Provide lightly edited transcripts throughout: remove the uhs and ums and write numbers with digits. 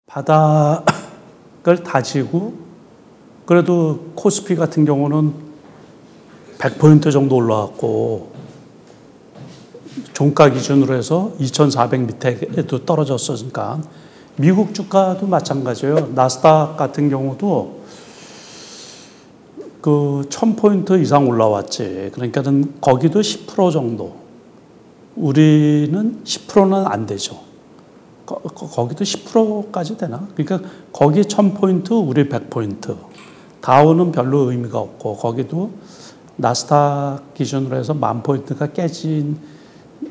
바닥을 다지고 그래도 코스피 같은 경우는 100포인트 정도 올라왔고 종가 기준으로 해서 2400 밑에도 떨어졌으니까 미국 주가도 마찬가지예요. 나스닥 같은 경우도 그 1000포인트 이상 올라왔지. 그러니까는 거기도 10% 정도. 우리는 10%는 안 되죠. 거기도 10%까지 되나? 그러니까 거기 1000포인트, 우리 100포인트. 다우는 별로 의미가 없고 거기도 나스닥 기준으로 해서 10,000포인트가 깨진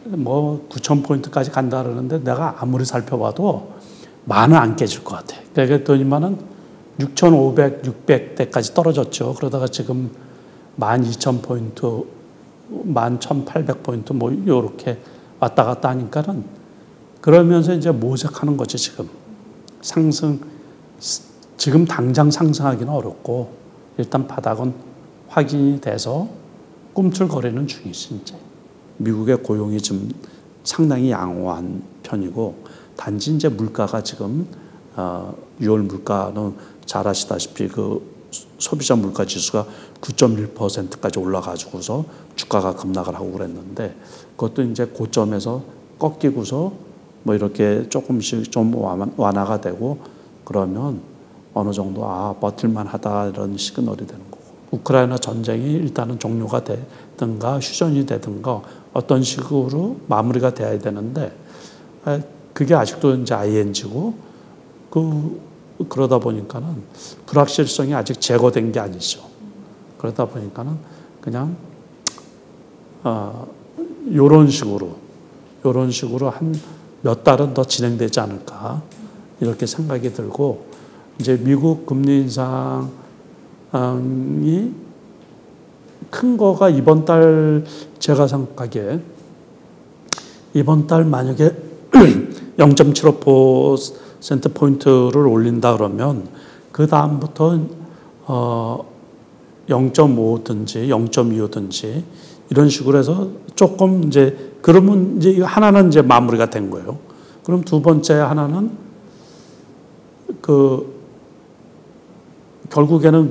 뭐 9,000포인트까지 간다 그러는데 내가 아무리 살펴봐도 만은 안 깨질 것 같아. 그랬더니만은 6,500, 600대까지 떨어졌죠. 그러다가 지금 12,000포인트, 11,800포인트 뭐 요렇게 왔다 갔다 하니까는 그러면서 이제 모색하는 거지 지금. 지금 당장 상승하기는 어렵고 일단 바닥은 확인이 돼서 꿈틀거리는 중이지 이제. 미국의 고용이 좀 상당히 양호한 편이고 단지 이제 물가가 지금 6월 물가는 잘 아시다시피 그 소비자 물가 지수가 9.1%까지 올라가지고서 주가가 급락을 하고 그랬는데 그것도 이제 고점에서 꺾이고서 뭐 이렇게 조금씩 좀 완화가 되고 그러면 어느 정도 버틸만 하다 이런 시그널이 되는 거고. 우크라이나 전쟁이 일단은 종료가 되든가 휴전이 되든가 어떤 식으로 마무리가 돼야 되는데 그게 아직도 이제 ING고 그러다 보니까는 불확실성이 아직 제거된 게 아니죠. 그러다 보니까는 그냥 요런 식으로 한 몇 달은 더 진행되지 않을까 이렇게 생각이 들고 이제 미국 금리 인상이 큰 거가 이번 달 제가 생각하기에 이번 달 만약에 0.75%포인트를 올린다 그러면 그 다음부터 0.5든지 0.25든지 이런 식으로 해서 조금 이제 그러면 이제 하나는 이제 마무리가 된 거예요. 그럼 두 번째 하나는 결국에는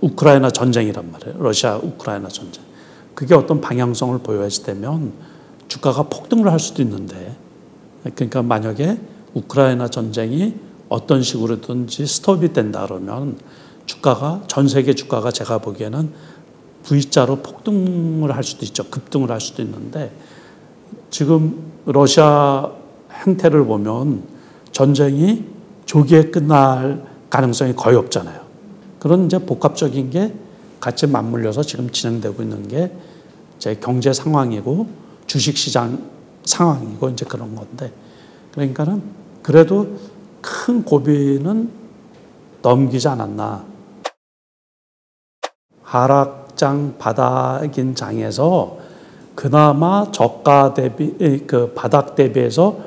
우크라이나 전쟁이란 말이에요. 러시아 우크라이나 전쟁. 그게 어떤 방향성을 보여야지 되면 주가가 폭등을 할 수도 있는데 그러니까 만약에 우크라이나 전쟁이 어떤 식으로든지 스톱이 된다 그러면 주가가 전 세계 주가가 제가 보기에는 V자로 폭등을 할 수도 있죠. 급등을 할 수도 있는데 지금 러시아 행태를 보면 전쟁이 조기에 끝날 가능성이 거의 없잖아요. 그런 이제 복합적인 게 같이 맞물려서 지금 진행되고 있는 게 제 경제 상황이고 주식시장 상황이고 이제 그런 건데 그러니까는 그래도 큰 고비는 넘기지 않았나. 하락장 바닥인 장에서 그나마 저가 대비 그 바닥 대비해서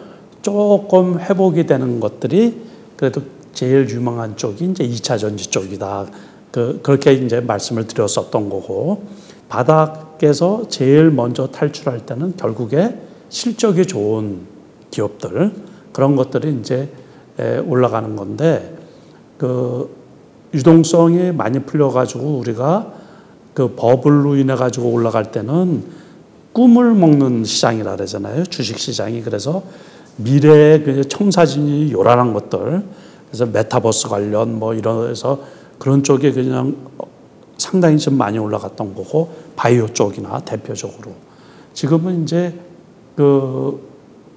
조금 회복이 되는 것들이 그래도 제일 유망한 쪽이 이제 2차 전지 쪽이다. 그렇게 이제 말씀을 드렸었던 거고 바닥에서 제일 먼저 탈출할 때는 결국에 실적이 좋은 기업들 그런 것들이 이제 올라가는 건데 유동성이 많이 풀려가지고 우리가 버블로 인해 가지고 올라갈 때는 꿈을 먹는 시장이라 그러잖아요. 주식시장이. 그래서 미래의 청사진이 요란한 것들 그래서 메타버스 관련 뭐 이래서 그런 쪽에 그냥 상당히 좀 많이 올라갔던 거고 바이오 쪽이나 대표적으로 지금은 이제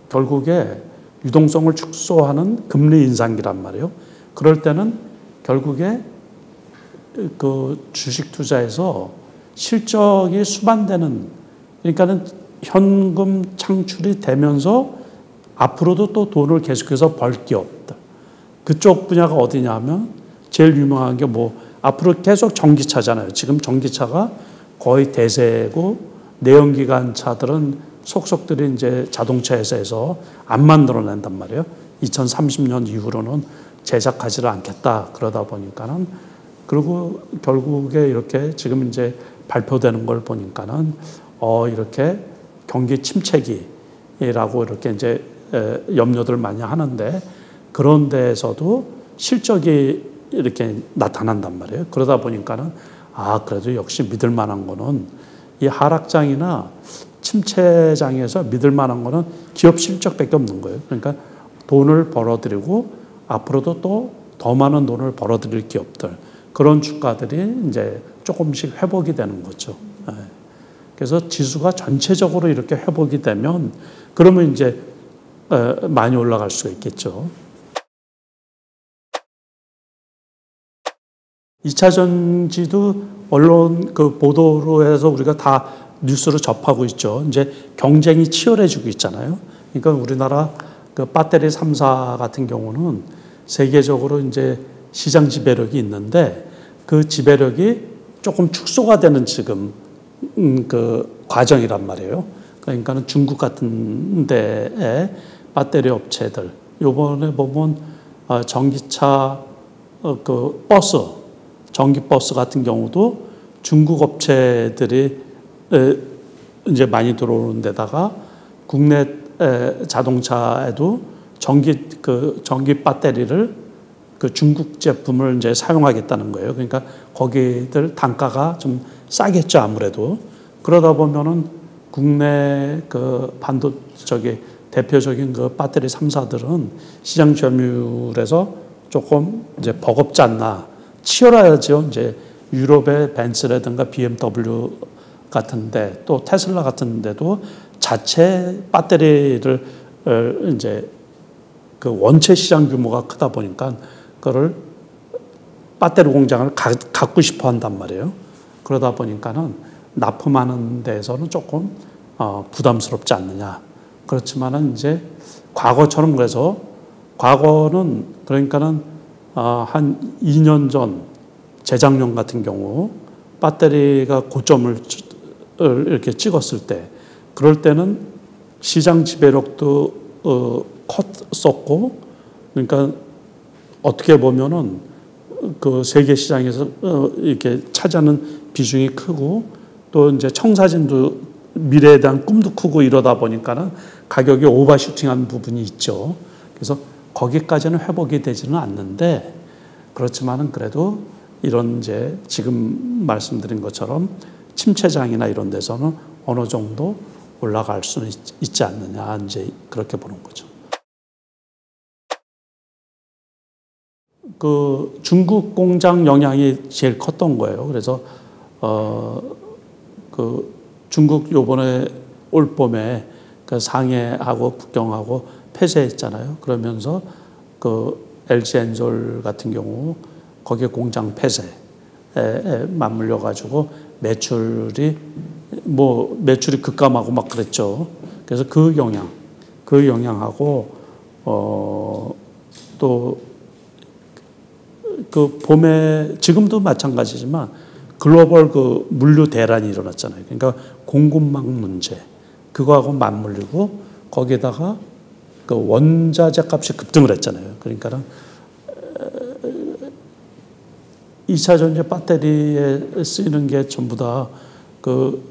결국에 유동성을 축소하는 금리 인상기란 말이에요. 그럴 때는 결국에 주식 투자에서 실적이 수반되는 그러니까는 현금 창출이 되면서 앞으로도 또 돈을 계속해서 벌 기업들 그쪽 분야가 어디냐면 제일 유명한 게 앞으로 계속 전기차잖아요. 지금 전기차가 거의 대세고 내연기관 차들은 속속들이 이제 자동차 회사에서 안 만들어낸단 말이에요. 2030년 이후로는 제작하지를 않겠다. 그러다 보니까는 그리고 결국에 이렇게 지금 이제 발표되는 걸 보니까는 이렇게 경기 침체기라고 이렇게 이제 염려들 많이 하는데 그런 데에서도 실적이 이렇게 나타난단 말이에요. 그러다 보니까는 그래도 역시 믿을 만한 거는 이 하락장이나 침체장에서 믿을 만한 거는 기업 실적밖에 없는 거예요. 그러니까 돈을 벌어들이고 앞으로도 또 더 많은 돈을 벌어들일 기업들, 그런 주가들이 이제 조금씩 회복이 되는 거죠. 그래서 지수가 전체적으로 이렇게 회복이 되면 그러면 이제 많이 올라갈 수가 있겠죠. 2차 전지도 언론 그 보도로 해서 우리가 다 뉴스로 접하고 있죠. 이제 경쟁이 치열해지고 있잖아요. 그러니까 우리나라 그 배터리 3사 같은 경우는 세계적으로 이제 시장 지배력이 있는데 그 지배력이 조금 축소가 되는 지금 그 과정이란 말이에요. 그러니까는 중국 같은 데에 배터리 업체들, 요번에 보면 전기차 그 버스, 전기버스 같은 경우도 중국 업체들이 이제 많이 들어오는 데다가 국내 자동차에도 전기 배터리를 그 중국 제품을 이제 사용하겠다는 거예요. 그러니까 거기들 단가가 좀 싸겠죠, 아무래도. 그러다 보면은 국내 그 대표적인 그 배터리 3사들은 시장 점유율에서 조금 이제 버겁지 않나. 치열하죠. 이제 유럽의 벤츠라든가 BMW 같은데 또 테슬라 같은데도 자체 배터리를 이제 그 원체 시장 규모가 크다 보니까 그거를 배터리 공장을 갖고 싶어 한단 말이에요. 그러다 보니까는 납품하는 데에서는 조금 부담스럽지 않느냐. 그렇지만은 이제 과거처럼 그래서 과거는 그러니까는 한 2년 전 재작년 같은 경우 배터리가 고점을 이렇게 찍었을 때 그럴 때는 시장 지배력도 컸었고 그러니까 어떻게 보면은 그 세계 시장에서 이렇게 차지하는 비중이 크고 또 이제 청사진도 미래에 대한 꿈도 크고 이러다 보니까는 가격이 오버슈팅한 부분이 있죠. 그래서 거기까지는 회복이 되지는 않는데 그렇지만은 그래도 이런 이제 지금 말씀드린 것처럼 침체장이나 이런 데서는 어느 정도 올라갈 수는 있지 않느냐 이제 그렇게 보는 거죠. 그 중국 공장 영향이 제일 컸던 거예요. 그래서 그 중국 요번에 올 봄에 그 상해하고 북경하고 폐쇄했잖아요. 그러면서 그 LG 엔솔 같은 경우 거기에 공장 폐쇄에 맞물려 가지고 매출이 급감하고 막 그랬죠. 그래서 그 영향하고 또 그 봄에 지금도 마찬가지지만 글로벌 그 물류 대란이 일어났잖아요. 그러니까 공급망 문제 그거하고 맞물리고 거기에다가 그 원자재 값이 급등을 했잖아요. 그러니까 2차 전지 배터리에 쓰이는 게 전부 다 그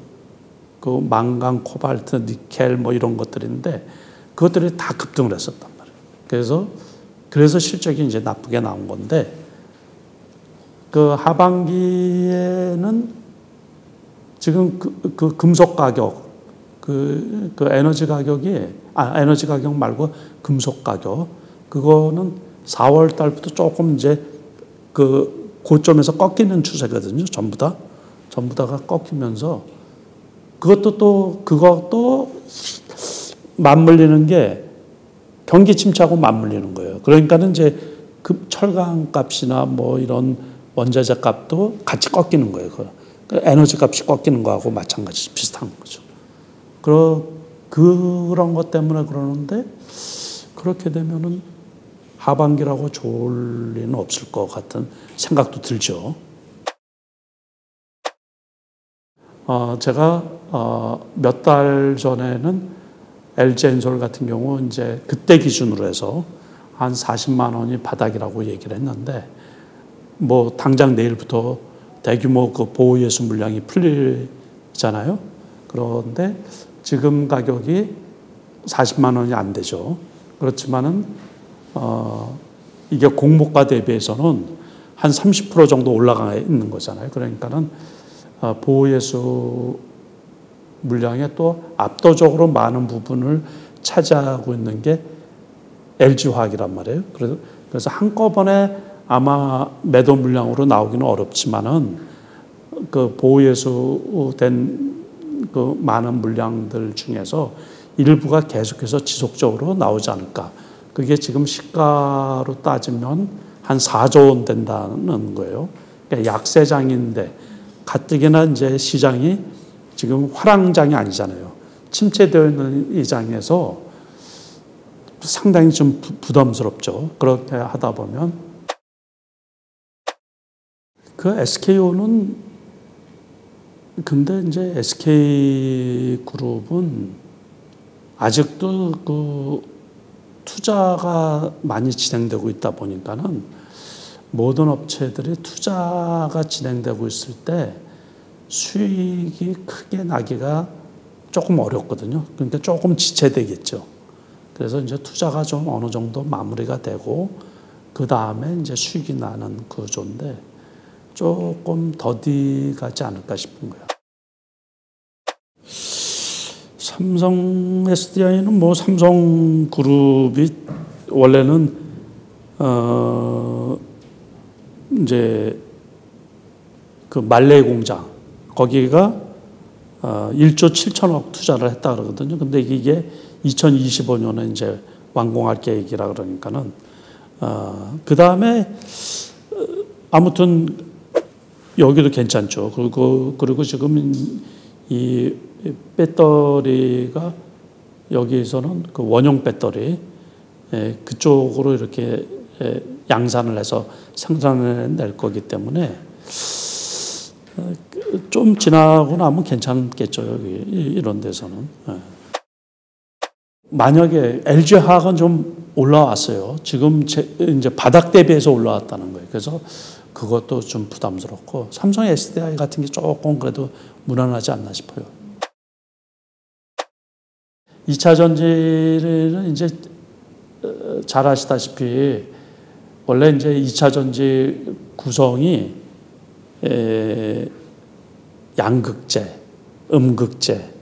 망간, 코발트, 니켈 뭐 이런 것들인데 그것들이 다 급등을 했었단 말이에요. 그래서 실적이 이제 나쁘게 나온 건데 그 하반기에는 지금 그 금속 가격, 그 에너지 가격이 에너지 가격 말고 금속 가격 그거는 4월 달부터 조금 이제 그 고점에서 꺾이는 추세거든요. 전부 다가 꺾이면서 그것도 맞물리는 게 경기 침체하고 맞물리는 거예요. 그러니까는 이제 그 철강 값이나 뭐 이런 원자재 값도 같이 꺾이는 거예요. 그 에너지 값이 꺾이는 거하고 마찬가지 비슷한 거죠. 그런 것 때문에 그러는데 그렇게 되면은 하반기라고 좋을 리는 없을 것 같은 생각도 들죠. 제가 몇 달 전에는 LG 엔솔 같은 경우 이제 그때 기준으로 해서 한 40만 원이 바닥이라고 얘기를 했는데 뭐 당장 내일부터 대규모 그 보호예수 물량이 풀리잖아요. 그런데 지금 가격이 40만 원이 안 되죠. 그렇지만은 이게 공모가 대비해서는 한 30% 정도 올라가 있는 거잖아요. 그러니까는 보호예수 물량의 또 압도적으로 많은 부분을 차지하고 있는 게 LG화학이란 말이에요. 그래서 한꺼번에 아마 매도 물량으로 나오기는 어렵지만은 그 보호예수된 그 많은 물량들 중에서 일부가 계속해서 지속적으로 나오지 않을까. 그게 지금 시가로 따지면 한 4조 원 된다는 거예요. 그러니까 약세장인데 가뜩이나 이제 시장이 지금 화랑장이 아니잖아요. 침체되어 있는 이 장에서 상당히 좀 부담스럽죠. 그렇게 하다 보면 그 SKO는 근데 이제 SK그룹은 아직도 그 투자가 많이 진행되고 있다 보니까는 모든 업체들이 투자가 진행되고 있을 때 수익이 크게 나기가 조금 어렵거든요. 그러니까 조금 지체되겠죠. 그래서 이제 투자가 좀 어느 정도 마무리가 되고 그 다음에 이제 수익이 나는 구조인데 조금 더디 가지 않을까 싶은 거예요. 삼성 SDI는 뭐 삼성그룹이 원래는 이제 그 말레이 공장 거기가 1조 7천억 투자를 했다 그러거든요. 근데 이게 2025년에 이제 완공할 계획이라 그러니까는 그 다음에 아무튼 여기도 괜찮죠. 그리고 지금 이 배터리가 여기에서는 그 원형 배터리 그쪽으로 이렇게 양산을 해서 생산을 낼 거기 때문에 좀 지나고 나면 괜찮겠죠. 여기 이런 데서는. 만약에 LG화학은 좀 올라왔어요. 지금 이제 바닥 대비해서 올라왔다는 거예요. 그래서 그것도 좀 부담스럽고 삼성 SDI 같은 게 조금 그래도 무난하지 않나 싶어요. 2차 전지는 이제 잘 아시다시피 원래 이제 2차 전지 구성이 양극재, 음극재,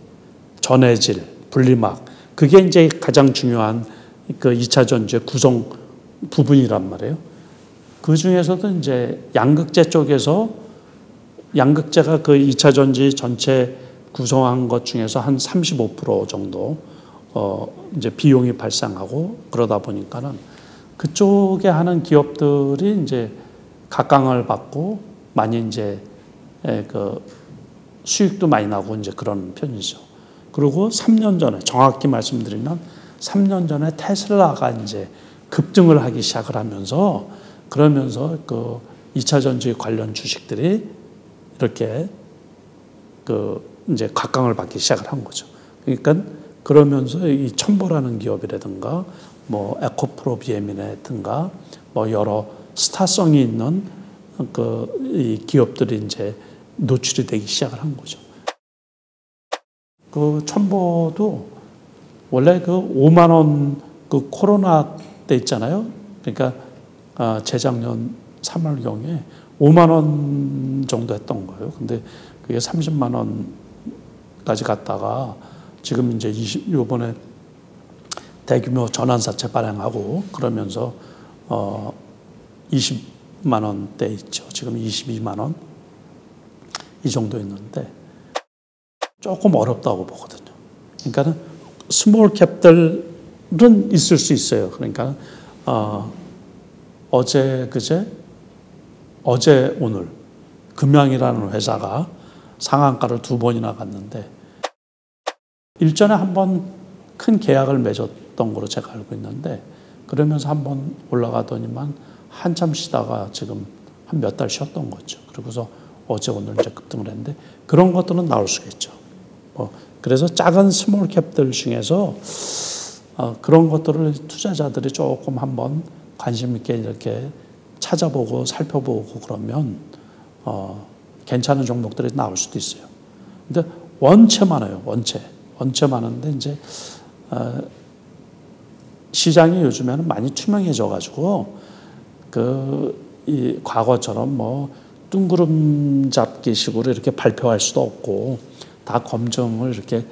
전해질, 분리막 그게 이제 가장 중요한 그 2차 전지의 구성 부분이란 말이에요. 그 중에서도 이제 양극재 쪽에서 양극재가 그 2차 전지 전체 구성한 것 중에서 한 35% 정도 이제 비용이 발생하고 그러다 보니까는 그쪽에 하는 기업들이 이제 각광을 받고 많이 이제 그 수익도 많이 나고 이제 그런 편이죠. 그리고 3년 전에 정확히 말씀드리면 3년 전에 테슬라가 이제 급등을 하기 시작을 하면서 그러면서 그 2차 전지 관련 주식들이 이렇게 그 이제 각광을 받기 시작을 한 거죠. 그러니까 그러면서 이 첨보라는 기업이라든가 뭐 에코프로 BM이라든가 뭐 여러 스타성이 있는 그 이 기업들이 이제 노출이 되기 시작을 한 거죠. 그 첨보도 원래 그 5만 원 그 코로나 때 있잖아요. 그러니까 재작년 3월경에 5만 원 정도 했던 거예요. 근데 그게 30만 원까지 갔다가 지금 이제 요번에 대규모 전환사채 발행하고 그러면서 20만 원대 있죠. 지금 22만 원 이 정도 있는데 조금 어렵다고 보거든요. 그러니까 스몰 캡들은 있을 수 있어요. 그러니까 어제 오늘 금양이라는 회사가 상한가를 2번이나 갔는데 일전에 한 번 큰 계약을 맺었던 걸로 제가 알고 있는데 그러면서 한 번 올라가더니만 한참 쉬다가 지금 한 몇 달 쉬었던 거죠. 그리고서 어제 오늘 이제 급등을 했는데 그런 것들은 나올 수가 있죠. 그래서 작은 스몰 캡들 중에서 그런 것들을 투자자들이 조금 한번 관심 있게 이렇게 찾아보고 살펴보고 그러면 괜찮은 종목들이 나올 수도 있어요. 근데 원체 많아요. 원체 많은데 이제 시장이 요즘에는 많이 투명해져 가지고 이 과거처럼 뭐 뜬구름 잡기식으로 이렇게 발표할 수도 없고 다 검증을 이렇게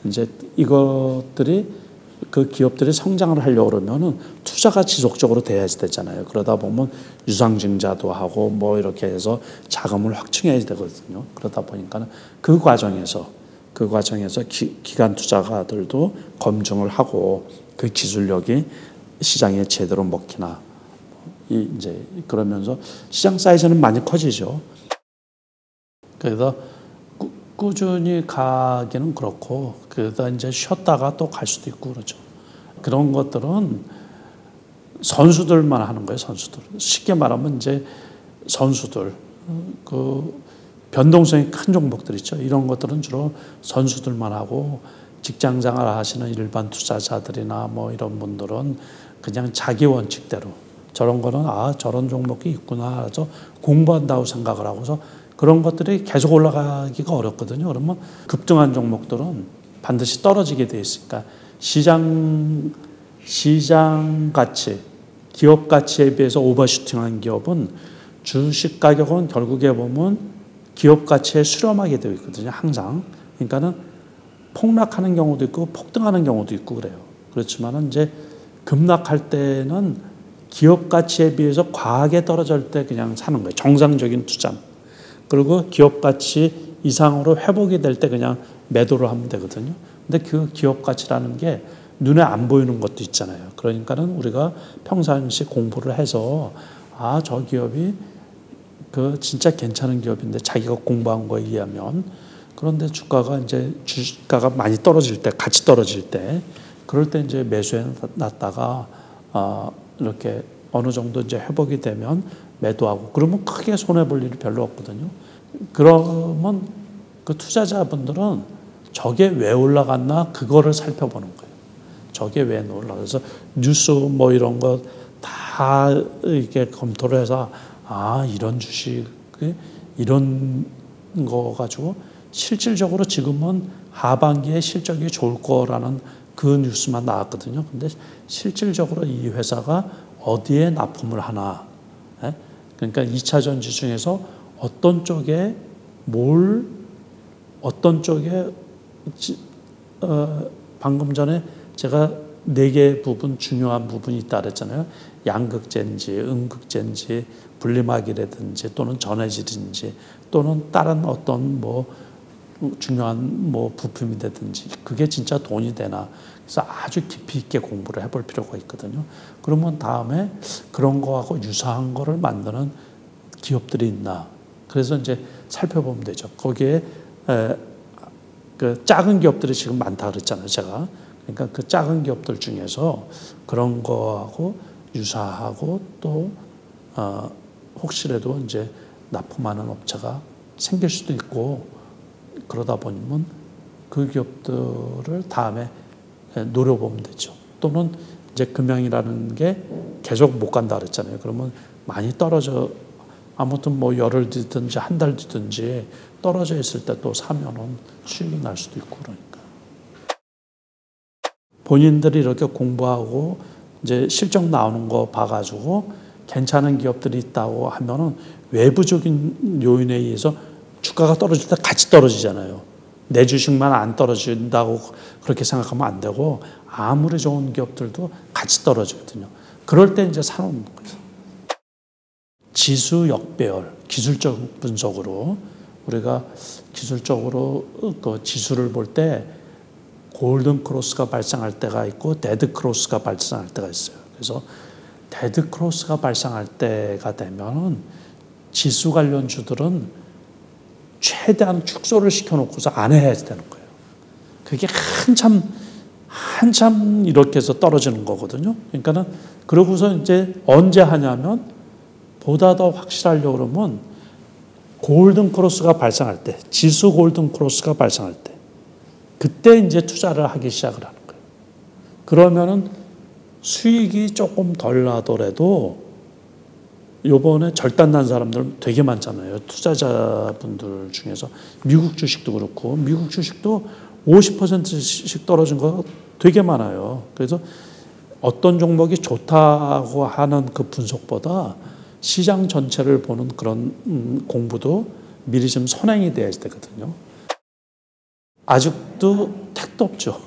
이제 이것들이 그 기업들이 성장을 하려고 그러면은 투자가 지속적으로 돼야지 되잖아요. 그러다 보면 유상증자도 하고 뭐 이렇게 해서 자금을 확충해야 되거든요. 그러다 보니까는 그 과정에서 기관 투자가들도 검증을 하고 그 기술력이 시장에 제대로 먹히나 이제 그러면서 시장 사이즈는 많이 커지죠. 그래서 꾸준히 가기는 그렇고 그러다 이제 쉬었다가 또 갈 수도 있고 그러죠. 그런 것들은 선수들만 하는 거예요. 선수들. 쉽게 말하면 이제 선수들 그 변동성이 큰 종목들 있죠. 이런 것들은 주로 선수들만 하고 직장생활 하시는 일반 투자자들이나 뭐 이런 분들은 그냥 자기 원칙대로 저런 거는 저런 종목이 있구나 해서 공부한다고 생각을 하고서 그런 것들이 계속 올라가기가 어렵거든요. 그러면 급등한 종목들은 반드시 떨어지게 돼 있으니까 시장 가치, 기업 가치에 비해서 오버슈팅한 기업은 주식 가격은 결국에 보면 기업 가치에 수렴하게 되어 있거든요. 항상. 그러니까는 폭락하는 경우도 있고 폭등하는 경우도 있고 그래요. 그렇지만은 이제 급락할 때는 기업 가치에 비해서 과하게 떨어질 때 그냥 사는 거예요. 정상적인 투자. 그리고 기업 가치 이상으로 회복이 될 때 그냥 매도를 하면 되거든요. 근데 그 기업 가치라는 게 눈에 안 보이는 것도 있잖아요. 그러니까는 우리가 평상시 공부를 해서 저 기업이 그 진짜 괜찮은 기업인데 자기가 공부한 거에 의하면 그런데 주가가 많이 떨어질 때, 같이 떨어질 때 그럴 때 이제 매수해 놨다가 이렇게 어느 정도 이제 회복이 되면 매도하고 그러면 크게 손해 볼 일이 별로 없거든요. 그러면 그 투자자분들은 저게 왜 올라갔나 그거를 살펴보는 거예요. 저게 왜 올라가. 그래서 뉴스 뭐 이런 거 다 이렇게 검토를 해서 이런 주식이 이런 거 가지고 실질적으로 지금은 하반기에 실적이 좋을 거라는 그 뉴스만 나왔거든요. 근데 실질적으로 이 회사가 어디에 납품을 하나. 그러니까 2차 전지 중에서 어떤 쪽에 방금 전에 제가 4개 부분 중요한 부분이 있다 그랬잖아요. 양극재인지 음극재인지 분리막이라든지 또는 전해질인지 또는 다른 어떤 뭐 중요한 뭐 부품이 되든지 그게 진짜 돈이 되나. 그래서 아주 깊이 있게 공부를 해볼 필요가 있거든요. 그러면 다음에 그런 거하고 유사한 거를 만드는 기업들이 있나. 그래서 이제 살펴보면 되죠. 거기에 그 작은 기업들이 지금 많다 그랬잖아요, 제가. 그러니까 그 작은 기업들 중에서 그런 거하고 유사하고 또 혹시라도 이제 납품하는 업체가 생길 수도 있고 그러다 보면 그 기업들을 다음에 노려보면 되죠. 또는 이제 금양이라는 게 계속 못 간다 그랬잖아요. 그러면 많이 떨어져 아무튼 뭐 열흘 뒤든지 한 달 뒤든지 떨어져 있을 때 또 사면은 수익이 날 수도 있고 그러니까. 본인들이 이렇게 공부하고 이제 실적 나오는 거 봐가지고 괜찮은 기업들이 있다고 하면은 외부적인 요인에 의해서 주가가 떨어질 때 같이 떨어지잖아요. 내 주식만 안 떨어진다고 그렇게 생각하면 안 되고 아무리 좋은 기업들도 같이 떨어지거든요. 그럴 때 이제 사놓는 거예요. 지수 역배열, 기술적 분석으로 우리가 기술적으로 그 지수를 볼 때 골든 크로스가 발생할 때가 있고 데드 크로스가 발생할 때가 있어요. 그래서 데드 크로스가 발생할 때가 되면은 지수 관련 주들은 최대한 축소를 시켜놓고서 안 해야 되는 거예요. 그게 한참 이렇게 해서 떨어지는 거거든요. 그러니까는 그러고서 이제 언제 하냐면 보다 더 확실하려고 그러면 골든 크로스가 발생할 때, 지수 골든 크로스가 발생할 때, 그때 이제 투자를 하기 시작을 하는 거예요. 그러면은 수익이 조금 덜 나더라도 요번에 절단 난 사람들 되게 많잖아요. 투자자분들 중에서 미국 주식도 그렇고 미국 주식도 50%씩 떨어진 거 되게 많아요. 그래서 어떤 종목이 좋다고 하는 그 분석보다 시장 전체를 보는 그런 공부도 미리 좀 선행이 돼야 되거든요. 아직도 택도 없죠.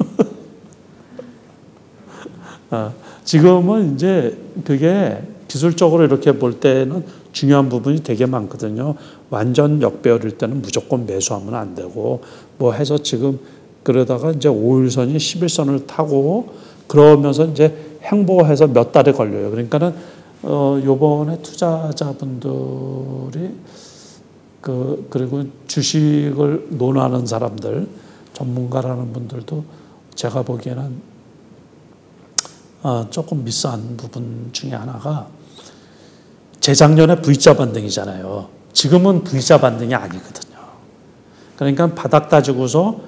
지금은 이제 그게 기술적으로 이렇게 볼 때는 중요한 부분이 되게 많거든요. 완전 역배열일 때는 무조건 매수하면 안 되고, 뭐 해서 지금 그러다가 이제 5일선이 11선을 타고 그러면서 이제 행보해서 몇 달에 걸려요. 그러니까는 요번에 투자자분들이 그리고 주식을 논하는 사람들, 전문가라는 분들도 제가 보기에는 조금 미스한 부분 중에 하나가 재작년에 V자 반등이잖아요. 지금은 V자 반등이 아니거든요. 그러니까 바닥 따지고서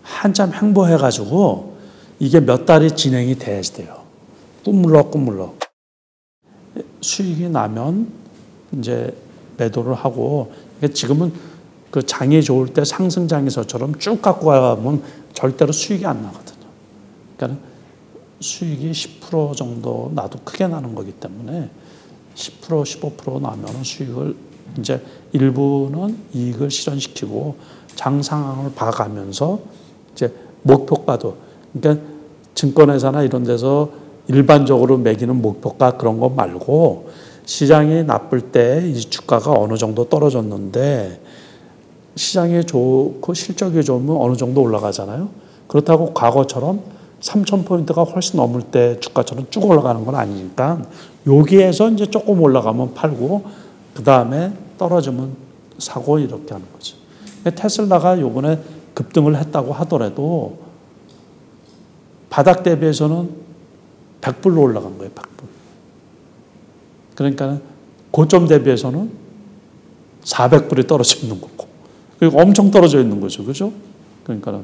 한참 행보해가지고 이게 몇 달이 진행이 돼야 돼요. 꾸물럭꾸물럭. 수익이 나면 이제 매도를 하고, 지금은 그 장이 좋을 때 상승장에서처럼 쭉 갖고 가면 절대로 수익이 안 나거든요. 그러니까 수익이 10% 정도 나도 크게 나는 거기 때문에 10% 15% 나면은 수익을 이제 일부는 이익을 실현시키고 장 상황을 봐가면서 이제 목표가도, 그러니까 증권회사나 이런 데서 일반적으로 매기는 목표가 그런 거 말고 시장이 나쁠 때 이 주가가 어느 정도 떨어졌는데 시장이 좋고 실적이 좋으면 어느 정도 올라가잖아요. 그렇다고 과거처럼 3,000포인트가 훨씬 넘을 때 주가처럼 쭉 올라가는 건 아니니까 여기에서 이제 조금 올라가면 팔고 그 다음에 떨어지면 사고 이렇게 하는 거죠. 테슬라가 요번에 급등을 했다고 하더라도 바닥 대비해서는 100불로 올라간 거예요. 100불. 그러니까 고점 대비해서는 400불이 떨어져 있는 거고, 그리고 엄청 떨어져 있는 거죠. 그죠? 그러니까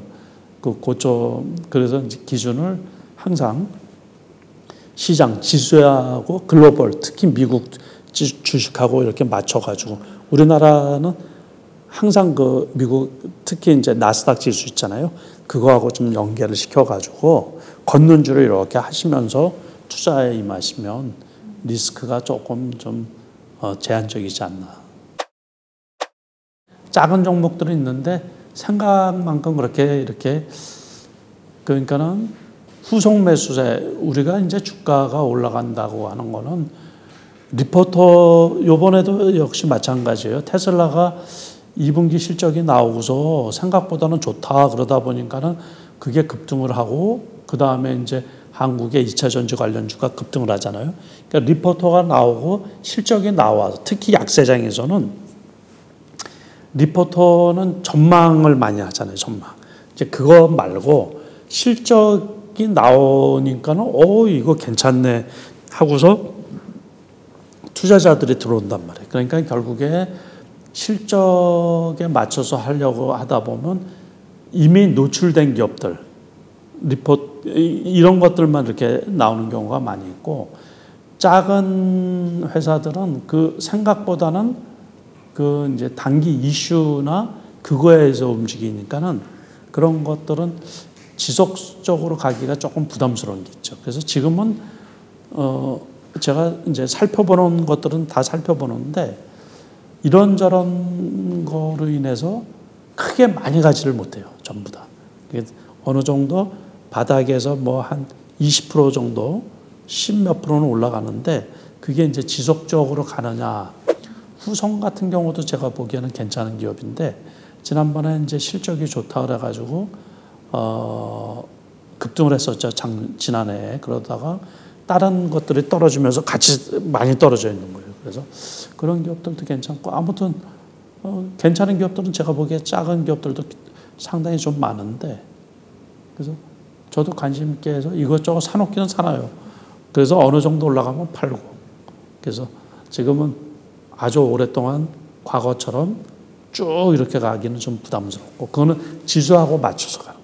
그 고점, 그래서 기준을 항상 시장 지수하고 글로벌, 특히 미국 주식하고 이렇게 맞춰가지고, 우리나라는 항상 그 미국 특히 이제 나스닥 지수 있잖아요. 그거하고 좀 연계를 시켜가지고 걷는 줄을 이렇게 하시면서 투자에 임하시면 리스크가 조금 좀 제한적이지 않나. 작은 종목들이 있는데 생각만큼 그렇게 이렇게, 그러니까는 후속 매수세, 우리가 이제 주가가 올라간다고 하는 거는 리포터 요번에도 역시 마찬가지예요. 테슬라가 2분기 실적이 나오고서 생각보다는 좋다 그러다 보니까는 그게 급등을 하고 그 다음에 이제 한국의 2차 전지 관련주가 급등을 하잖아요. 그러니까 리포터가 나오고 실적이 나와서 특히 약세장에서는 리포터는 전망을 많이 하잖아요. 전망. 이제 그거 말고 실적이 나오니까는 이거 괜찮네 하고서 투자자들이 들어온단 말이에요. 그러니까 결국에 실적에 맞춰서 하려고 하다 보면 이미 노출된 기업들, 이런 것들만 이렇게 나오는 경우가 많이 있고, 작은 회사들은 그 생각보다는 그 이제 단기 이슈나 그거에서 움직이니까는 그런 것들은 지속적으로 가기가 조금 부담스러운 게 있죠. 그래서 지금은 제가 이제 살펴보는 것들은 다 살펴보는데 이런저런 거로 인해서 크게 많이 가지를 못해요. 전부 다. 어느 정도 바닥에서 뭐 한 20% 정도, 10몇 프로는 올라가는데 그게 이제 지속적으로 가느냐. 후성 같은 경우도 제가 보기에는 괜찮은 기업인데 지난번에 이제 실적이 좋다 그래가지고 급등을 했었죠. 지난해에. 그러다가 다른 것들이 떨어지면서 같이 많이 떨어져 있는 거예요. 그래서 그런 기업들도 괜찮고, 아무튼 괜찮은 기업들은 제가 보기에 작은 기업들도 상당히 좀 많은데, 그래서 저도 관심 있게 해서 이것저것 사놓기는 사놔요. 그래서 어느 정도 올라가면 팔고. 그래서 지금은 아주 오랫동안 과거처럼 쭉 이렇게 가기는 좀 부담스럽고, 그거는 지수하고 맞춰서 가요.